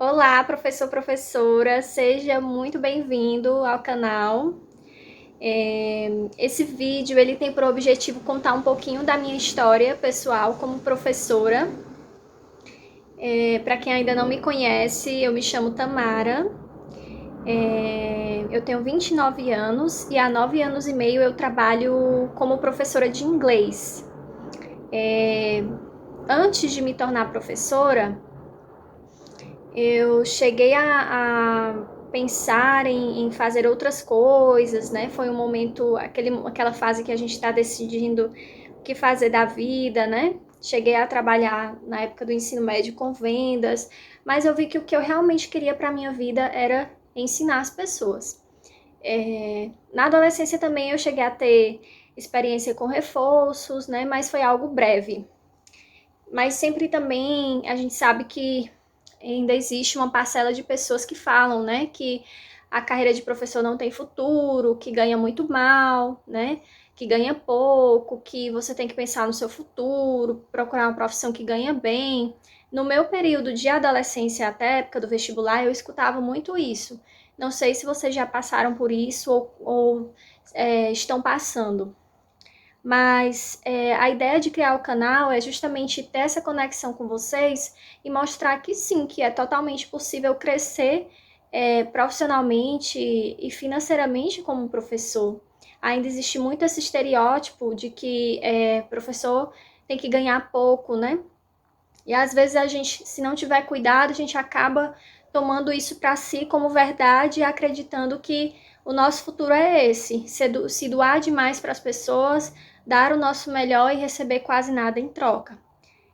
Olá, professor, professora, seja muito bem-vindo ao canal. Esse vídeo ele tem por objetivo contar um pouquinho da minha história pessoal como professora. Para quem ainda não me conhece, eu me chamo Tamara. Eu tenho 29 anos e há 9 anos e meio eu trabalho como professora de inglês. Antes de me tornar professora, eu cheguei a pensar em fazer outras coisas, né? Foi um momento, aquela fase que a gente está decidindo o que fazer da vida, né? Cheguei a trabalhar na época do ensino médio com vendas, mas eu vi que o que eu realmente queria para minha vida era ensinar as pessoas. Na adolescência também eu cheguei a ter experiência com reforços, né? Mas foi algo breve. Mas sempre também a gente sabe que ainda existe uma parcela de pessoas que falam, né, que a carreira de professor não tem futuro, que ganha muito mal, né, que ganha pouco, que você tem que pensar no seu futuro, procurar uma profissão que ganha bem. No meu período de adolescência até a época do vestibular, eu escutava muito isso. Não sei se vocês já passaram por isso ou estão passando. Mas a ideia de criar o canal é justamente ter essa conexão com vocês e mostrar que sim, que é totalmente possível crescer profissionalmente e financeiramente como professor. Ainda existe muito esse estereótipo de que professor tem que ganhar pouco, né? E às vezes a gente, se não tiver cuidado, a gente acaba tomando isso para si como verdade e acreditando que o nosso futuro é esse, se doar demais para as pessoas, dar o nosso melhor e receber quase nada em troca.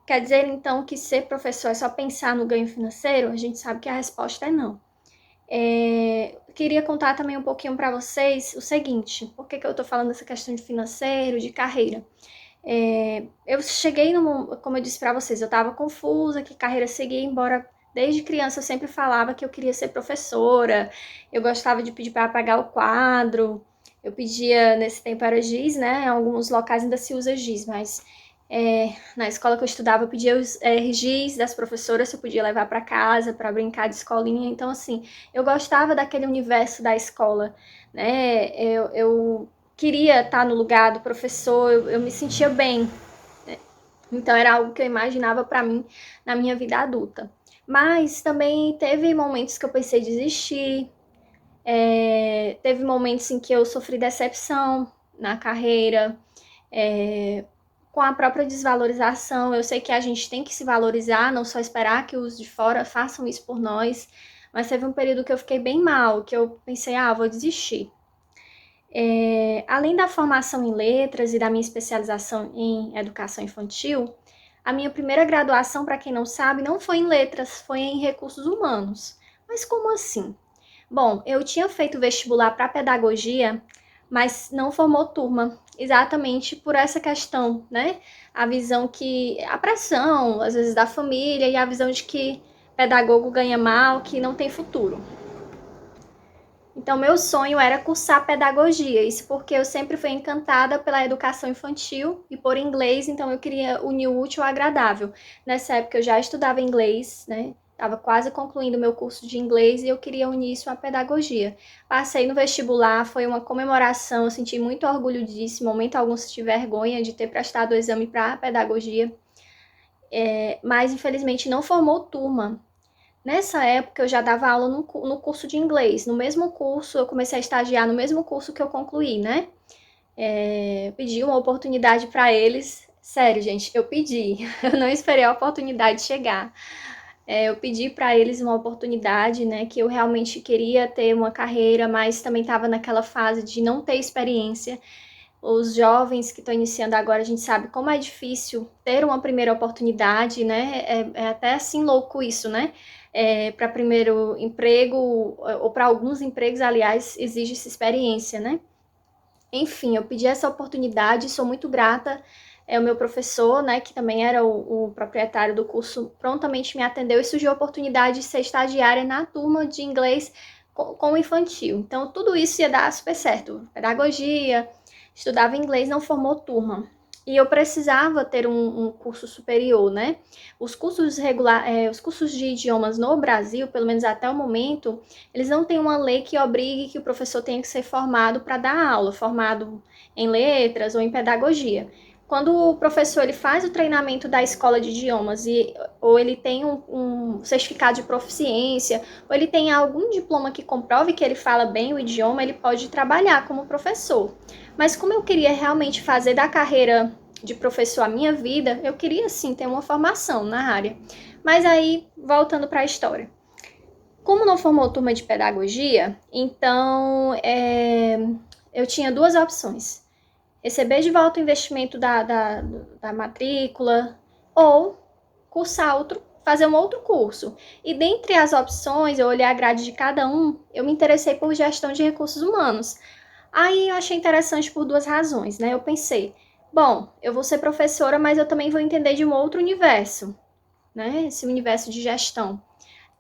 Quer dizer, então, que ser professor é só pensar no ganho financeiro? A gente sabe que a resposta é não. Queria contar também um pouquinho para vocês o seguinte, por que eu estou falando dessa questão de financeiro, de carreira? Eu cheguei como eu disse para vocês, eu estava confusa, que carreira seguir, embora desde criança eu sempre falava que eu queria ser professora, eu gostava de pedir para apagar o quadro, eu pedia, nesse tempo era giz, né, em alguns locais ainda se usa giz, mas na escola que eu estudava eu pedia os giz das professoras se eu podia levar para casa, para brincar de escolinha, então assim, eu gostava daquele universo da escola, né, eu queria estar no lugar do professor, eu me sentia bem. Então era algo que eu imaginava para mim na minha vida adulta. Mas também teve momentos que eu pensei em desistir, teve momentos em que eu sofri decepção na carreira, com a própria desvalorização. Eu sei que a gente tem que se valorizar, não só esperar que os de fora façam isso por nós, mas teve um período que eu fiquei bem mal, que eu pensei, vou desistir. Além da formação em letras e da minha especialização em educação infantil, a minha primeira graduação, para quem não sabe, não foi em letras, foi em recursos humanos. Mas como assim? Bom, eu tinha feito vestibular para pedagogia, mas não formou turma, exatamente por essa questão, né? A visão que a pressão, às vezes da família e a visão de que pedagogo ganha mal, que não tem futuro. Então, meu sonho era cursar pedagogia, isso porque eu sempre fui encantada pela educação infantil e por inglês, então eu queria unir o útil ao agradável. Nessa época eu já estudava inglês, né? Estava quase concluindo meu curso de inglês e eu queria unir isso à pedagogia. Passei no vestibular, foi uma comemoração, eu senti muito orgulho disso, em momento algum senti vergonha de ter prestado o exame para pedagogia, mas infelizmente não formou turma. Nessa época eu já dava aula no curso de inglês. No mesmo curso, eu comecei a estagiar no mesmo curso que eu concluí, né? Pedi uma oportunidade para eles. Sério, gente, eu pedi. Eu não esperei a oportunidade chegar. Eu pedi para eles uma oportunidade, né? Que eu realmente queria ter uma carreira, mas também estava naquela fase de não ter experiência. Os jovens que estão iniciando agora, a gente sabe como é difícil ter uma primeira oportunidade, né? É até assim louco isso, né? Para primeiro emprego, ou para alguns empregos, aliás, exige-se experiência, né? Enfim, eu pedi essa oportunidade, sou muito grata. O meu professor, né, que também era o proprietário do curso, prontamente me atendeu e surgiu a oportunidade de ser estagiária na turma de inglês com o infantil. Então, tudo isso ia dar super certo. Pedagogia, estudava inglês, não formou turma. e eu precisava ter um curso superior, né? Os cursos os cursos de idiomas no Brasil, pelo menos até o momento, eles não têm uma lei que obrigue que o professor tenha que ser formado para dar aula, formado em letras ou em pedagogia. Quando o professor ele faz o treinamento da escola de idiomas ou ele tem um certificado de proficiência, ou ele tem algum diploma que comprove que ele fala bem o idioma, ele pode trabalhar como professor. Mas como eu queria realmente fazer da carreira de professor a minha vida, eu queria sim ter uma formação na área. Mas aí, voltando para a história. Como não formou turma de pedagogia, então eu tinha duas opções: receber de volta o investimento da matrícula ou cursar fazer um outro curso. E dentre as opções, eu olhei a grade de cada um, eu me interessei por gestão de recursos humanos. Aí eu achei interessante por duas razões, né? Eu pensei, bom, eu vou ser professora, mas eu também vou entender de um outro universo, né? Esse universo de gestão.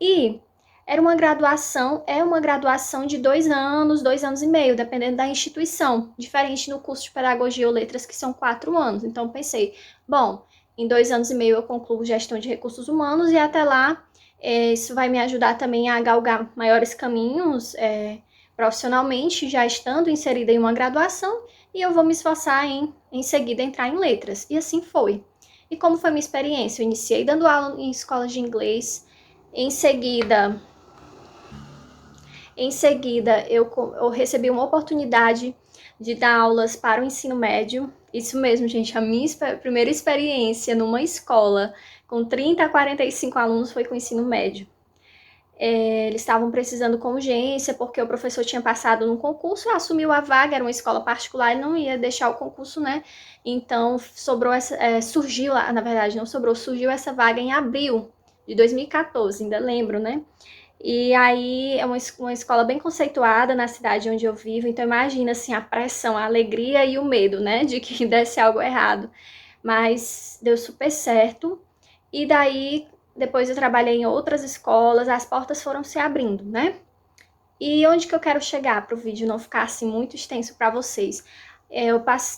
E é uma graduação de 2 anos e meio, dependendo da instituição. Diferente no curso de pedagogia ou letras, que são 4 anos. Então, pensei, bom, em 2 anos e meio eu concluo gestão de recursos humanos e até lá isso vai me ajudar também a galgar maiores caminhos profissionalmente, já estando inserida em uma graduação, e eu vou me esforçar em seguida entrar em letras. E assim foi. E como foi minha experiência? Eu iniciei dando aula em escolas de inglês, em seguida eu recebi uma oportunidade de dar aulas para o ensino médio. Isso mesmo, gente, a minha primeira experiência numa escola com 30 a 45 alunos foi com o ensino médio. Eles estavam precisando com urgência, porque o professor tinha passado num concurso, assumiu a vaga, era uma escola particular e não ia deixar o concurso, né? Então, surgiu, na verdade, não sobrou, surgiu essa vaga em abril de 2014, ainda lembro, né? E aí é uma escola bem conceituada na cidade onde eu vivo, então imagina assim a pressão, a alegria e o medo, né, de que desse algo errado. Mas deu super certo. E daí, depois eu trabalhei em outras escolas, as portas foram se abrindo, né? E onde que eu quero chegar para o vídeo não ficar assim muito extenso para vocês?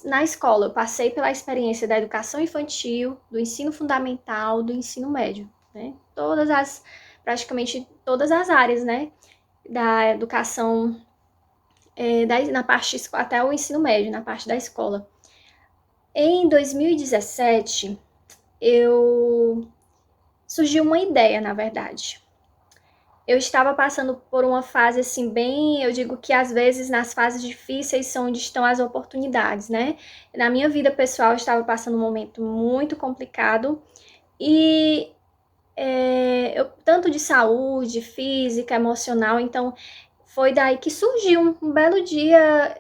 Na escola, eu passei pela experiência da educação infantil, do ensino fundamental, do ensino médio, né? Praticamente todas as áreas, né? Da educação, na parte até o ensino médio, na parte da escola. Em 2017, surgiu uma ideia, na verdade. Eu estava passando por uma fase assim eu digo que às vezes nas fases difíceis são onde estão as oportunidades, né? Na minha vida pessoal eu estava passando um momento muito complicado e tanto de saúde, física, emocional, então foi daí que surgiu um belo dia,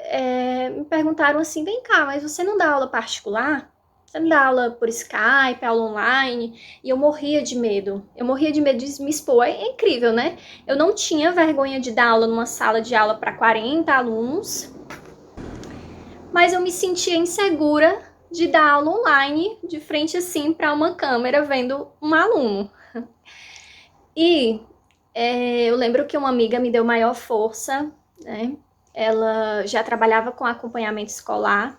me perguntaram assim, vem cá, mas você não dá aula particular? Você não dá aula por Skype, aula online? E eu morria de medo. Eu morria de medo de me expor. É incrível, né? Eu não tinha vergonha de dar aula numa sala de aula para 40 alunos, mas eu me sentia insegura de dar aula online, de frente assim para uma câmera, vendo um aluno. E eu lembro que uma amiga me deu maior força, né? Ela já trabalhava com acompanhamento escolar,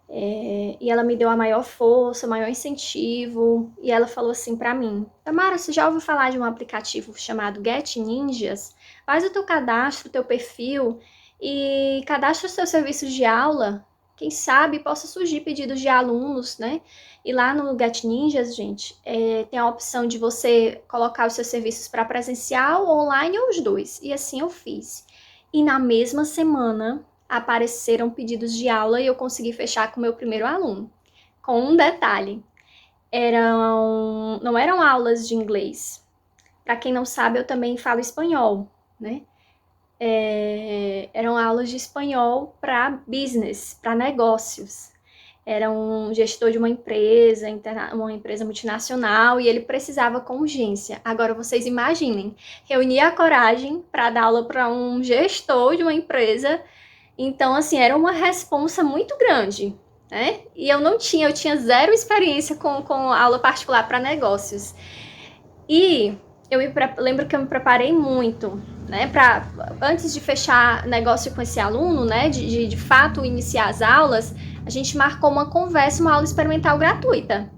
e ela me deu a maior força, o maior incentivo, e ela falou assim para mim: Tamara, você já ouviu falar de um aplicativo chamado Get Ninjas? Faz o teu cadastro, o teu perfil, e cadastra os seus serviços de aula. Quem sabe possa surgir pedidos de alunos, né? E lá no Get Ninjas, gente, tem a opção de você colocar os seus serviços para presencial, online ou os dois. E assim eu fiz. E na mesma semana apareceram pedidos de aula e eu consegui fechar com o meu primeiro aluno. Com um detalhe, não eram aulas de inglês. Para quem não sabe, eu também falo espanhol, né? Eram aulas de espanhol para business, para negócios. Era um gestor de uma empresa multinacional, e ele precisava com urgência. Agora vocês imaginem, reunir a coragem para dar aula para um gestor de uma empresa. Então, assim, era uma responsa muito grande, né? E eu tinha zero experiência com aula particular para negócios. E lembro que eu me preparei muito, né? Antes de fechar negócio com esse aluno, né? De fato iniciar as aulas, a gente marcou uma conversa, uma aula experimental gratuita.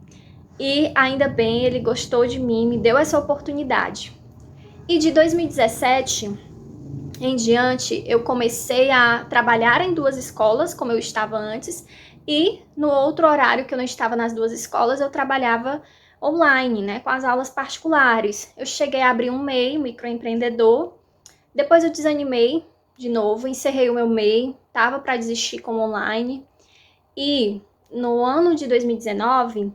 E ainda bem, ele gostou de mim, me deu essa oportunidade. E de 2017 em diante, eu comecei a trabalhar em 2 escolas, como eu estava antes, e no outro horário que eu não estava nas 2 escolas, eu trabalhava online, né, com as aulas particulares. Eu cheguei a abrir um MEI, microempreendedor, depois eu desanimei de novo, encerrei o meu MEI, tava para desistir com o online, e no ano de 2019,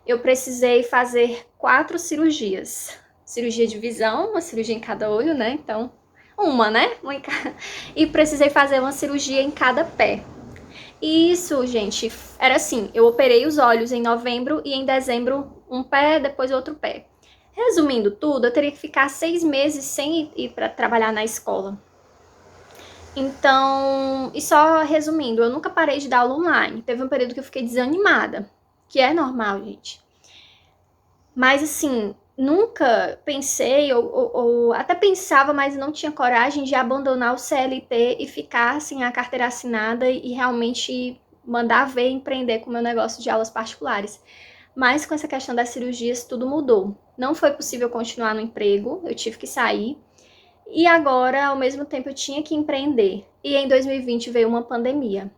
eu precisei fazer 4 cirurgias. Cirurgia de visão, uma cirurgia em cada olho, né? Então, uma, né? E precisei fazer uma cirurgia em cada pé. E isso, gente, era assim, eu operei os olhos em novembro e em dezembro um pé, depois outro pé. Resumindo tudo, eu teria que ficar 6 meses sem ir para trabalhar na escola. Então, e só resumindo, eu nunca parei de dar aula online. Teve um período que eu fiquei desanimada, que é normal, gente. Mas assim, nunca pensei, ou até pensava, mas não tinha coragem de abandonar o CLT e ficar assim, a carteira assinada e realmente mandar ver empreender com o meu negócio de aulas particulares. Mas com essa questão das cirurgias, tudo mudou. Não foi possível continuar no emprego, eu tive que sair. E agora, ao mesmo tempo, eu tinha que empreender. E em 2020 veio uma pandemia,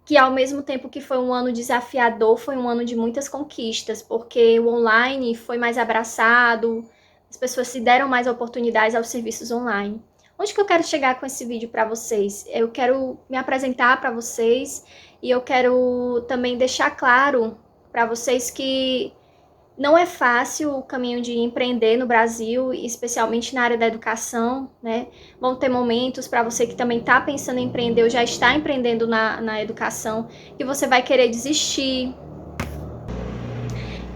que ao mesmo tempo que foi um ano desafiador, foi um ano de muitas conquistas, porque o online foi mais abraçado, as pessoas se deram mais oportunidades aos serviços online. Onde que eu quero chegar com esse vídeo para vocês? Eu quero me apresentar para vocês e eu quero também deixar claro para vocês que não é fácil o caminho de empreender no Brasil, especialmente na área da educação, né? Vão ter momentos para você que também está pensando em empreender ou já está empreendendo na educação, que você vai querer desistir,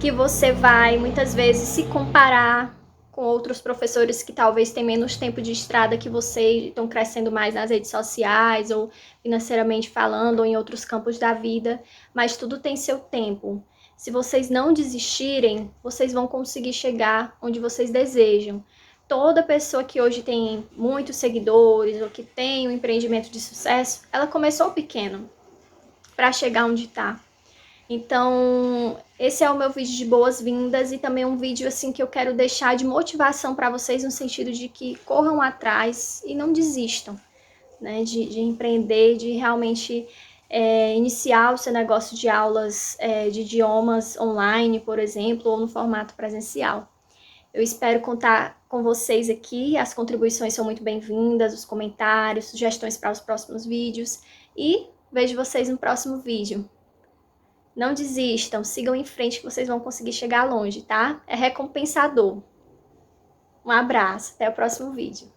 que você vai muitas vezes se comparar com outros professores que talvez têm menos tempo de estrada que você, estão crescendo mais nas redes sociais ou financeiramente falando ou em outros campos da vida, mas tudo tem seu tempo. Se vocês não desistirem, vocês vão conseguir chegar onde vocês desejam. Toda pessoa que hoje tem muitos seguidores ou que tem um empreendimento de sucesso, ela começou pequeno para chegar onde está. Então, esse é o meu vídeo de boas-vindas e também um vídeo assim que eu quero deixar de motivação para vocês no sentido de que corram atrás e não desistam, né, de empreender, de realmente iniciar o seu negócio de aulas de idiomas online, por exemplo, ou no formato presencial. Eu espero contar com vocês aqui, as contribuições são muito bem-vindas, os comentários, sugestões para os próximos vídeos e vejo vocês no próximo vídeo. Não desistam, sigam em frente que vocês vão conseguir chegar longe, tá? É recompensador. Um abraço, até o próximo vídeo.